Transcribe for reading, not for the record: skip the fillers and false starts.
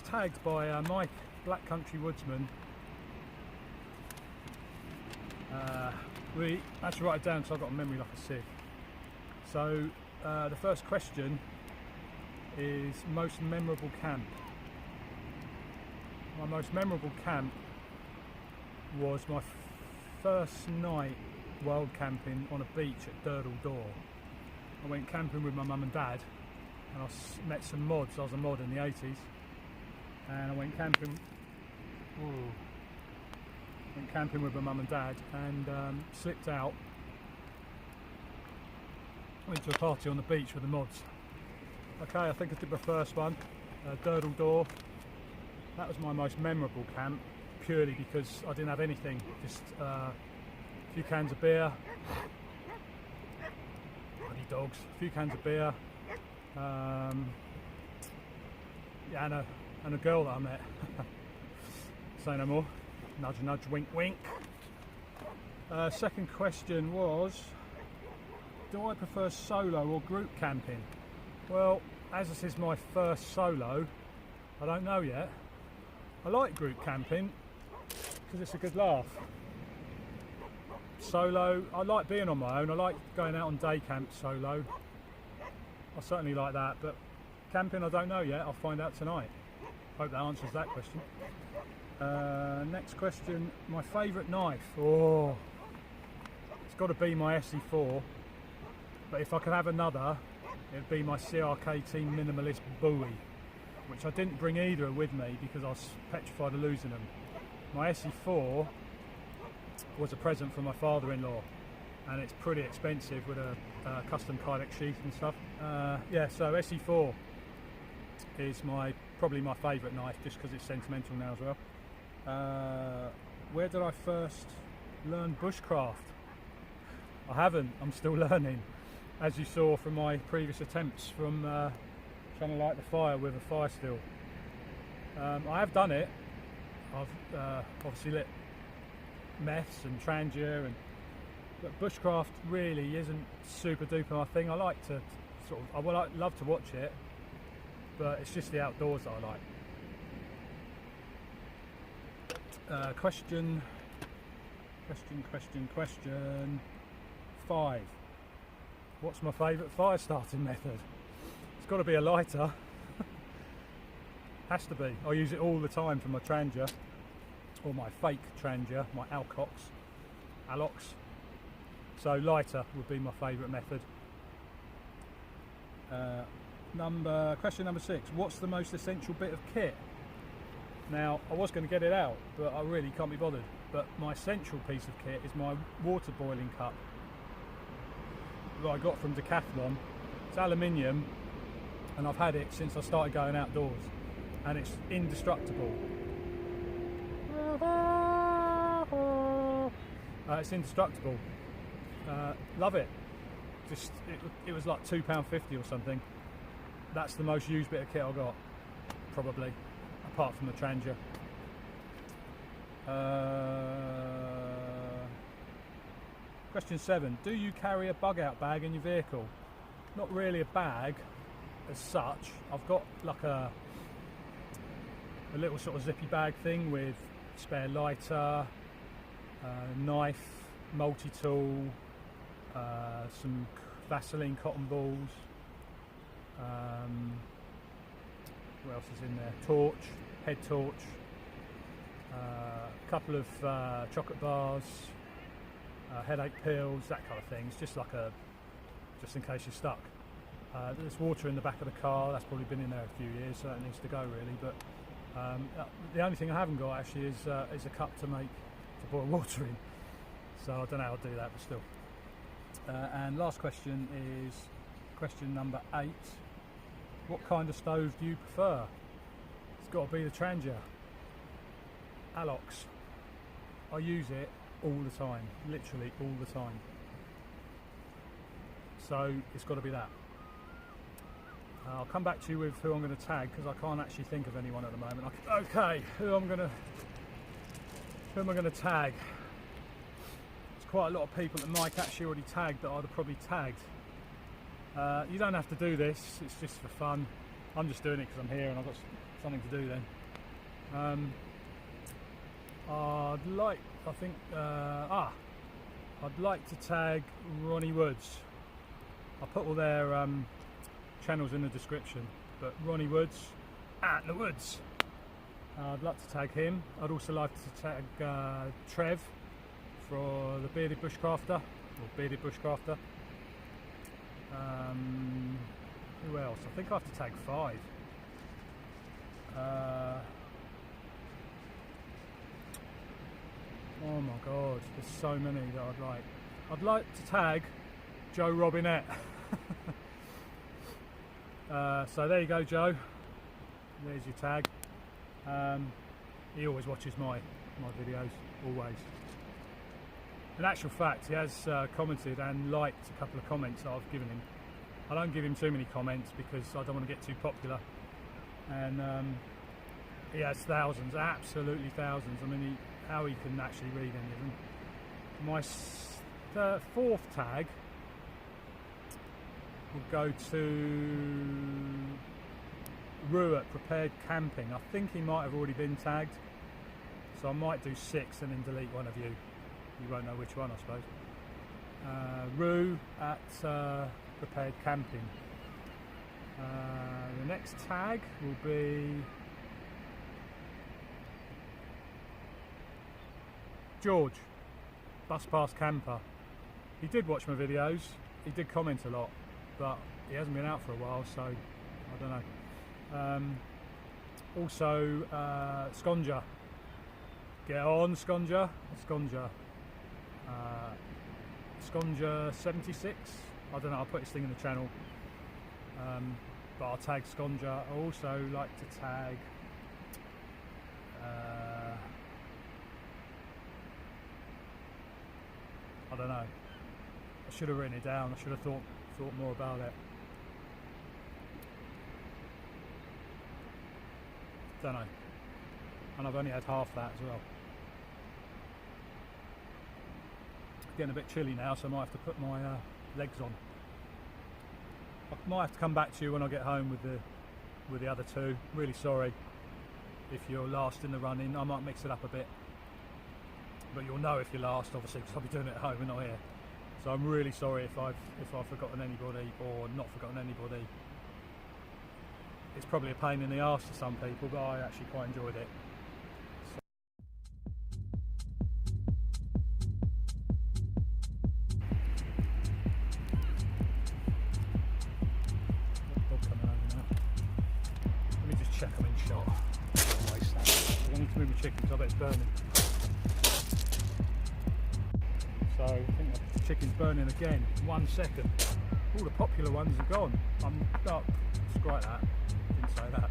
tagged by Mike, Black Country Woodsman. We actually write it down so I've got a memory like a sieve. So the first question is most memorable camp. My most memorable camp was my first night wild camping on a beach at Durdle Door. I went camping with my mum and dad, and I met some mods. I was a mod in the 80s, and I went camping. With my mum and dad, and slipped out. Went to a party on the beach with the mods. Okay, I think I did my first one, Durdle Door. That was my most memorable camp, purely because I didn't have anything, just a few cans of beer, bloody dogs, a few cans of beer, yeah, and a girl that I met. Say no more. Nudge, nudge, wink, wink. Second question was, do I prefer solo or group camping? Well, as this is my first solo, I don't know yet. I like group camping because it's a good laugh. Solo, I like being on my own. I like going out on day camp solo. I certainly like that, but camping I don't know yet. I'll find out tonight. Hope that answers that question. Next question, my favourite knife. Oh, it's got to be my SE4, but if I could have another, it'd be my CRK Team Minimalist Bowie, which I didn't bring either with me because I was petrified of losing them. My SE4 was a present from my father-in-law, and it's pretty expensive with a custom Kydex sheath and stuff. Yeah, so SE4 is probably my favourite knife, just because it's sentimental now as well. Where did I first learn bushcraft? I haven't, I'm still learning, as you saw from my previous attempts from trying to light the fire with a fire still. I have done it. I've obviously lit meths and trangia, but bushcraft really isn't super duper my thing. I like to I love to watch it, but it's just the outdoors that I like. Question 5. What's my favourite fire starting method? It's got to be a lighter. Has to be. I use it all the time for my trangia, or my fake trangia, my Alox. So lighter would be my favourite method. Question number 6. What's the most essential bit of kit? Now, I was going to get it out, but I really can't be bothered. But my essential piece of kit is my water boiling cup that I got from Decathlon. It's aluminium, and I've had it since I started going outdoors, and it's indestructible. It's indestructible. Love it. It was like £2.50 or something. That's the most used bit of kit I got, probably, apart from the trangia. Question 7. Do you carry a bug out bag in your vehicle? Not really a bag as such. I've got like a little sort of zippy bag thing with spare lighter, knife, multi-tool, some Vaseline cotton balls. What else is in there? Torch, head torch, a couple of chocolate bars, headache pills, that kind of thing. It's just like just in case you're stuck. There's water in the back of the car. That's probably been in there a few years, so that needs to go really. But the only thing I haven't got actually is a cup to boil water in. So I don't know how to do that, but still. And last question is question number 8. What kind of stove do you prefer? It's got to be the trangia. Alox. I use it all the time, literally all the time. So it's got to be that. I'll come back to you with who I'm going to tag, because I can't actually think of anyone at the moment. Okay, who am I going to tag? There's quite a lot of people that Mike actually already tagged that I'd have probably tagged. You don't have to do this, it's just for fun. I'm just doing it because I'm here and I've got something to do then. I'd like to tag Ronnie Woods. I'll put all their channels in the description, but Ronnie Woods, out in the woods. I'd like to tag him. I'd also like to tag Trev for the Bearded Bushcrafter, or Bearded Bushcrafter. Who else? I think I have to tag 5. Oh my god, there's so many that I'd like. I'd like to tag Joe Robinette. So there you go, Joe. There's your tag. He always watches my videos, always. In actual fact, he has commented and liked a couple of comments that I've given him. I don't give him too many comments because I don't want to get too popular. And he has thousands, absolutely thousands. I mean, how he can actually read any of them. My 4th tag will go to Rue at Prepared Camping. I think he might have already been tagged, so I might do 6 and then delete one of you. You won't know which one, I suppose. Rue at Prepared Camping. The next tag will be George, Bus Pass Camper. He did watch my videos, he did comment a lot, but he hasn't been out for a while, so I don't know. Also, Sconger. Get on, Sconger. Sconger 76. I don't know, I'll put his thing in the channel. But I'll tag Sconger. I also like to tag I don't know. I should have written it down. I should have thought more about it. Don't know. And I've only had half that as well. Getting a bit chilly now, so I might have to put my legs on. I might have to come back to you when I get home with the other 2. Really sorry if you're last in the running. I might mix it up a bit, but you'll know if you're last, obviously, because I'll be doing it at home and not here. So I'm really sorry if I've forgotten anybody or not forgotten anybody. It's probably a pain in the arse to some people, but I actually quite enjoyed it. Let me just check I'm in shot. I need to move my chicken because I bet it's burning. So I think the chicken's burning again. 1 second. All the popular ones are gone. Scratch that. Didn't say that.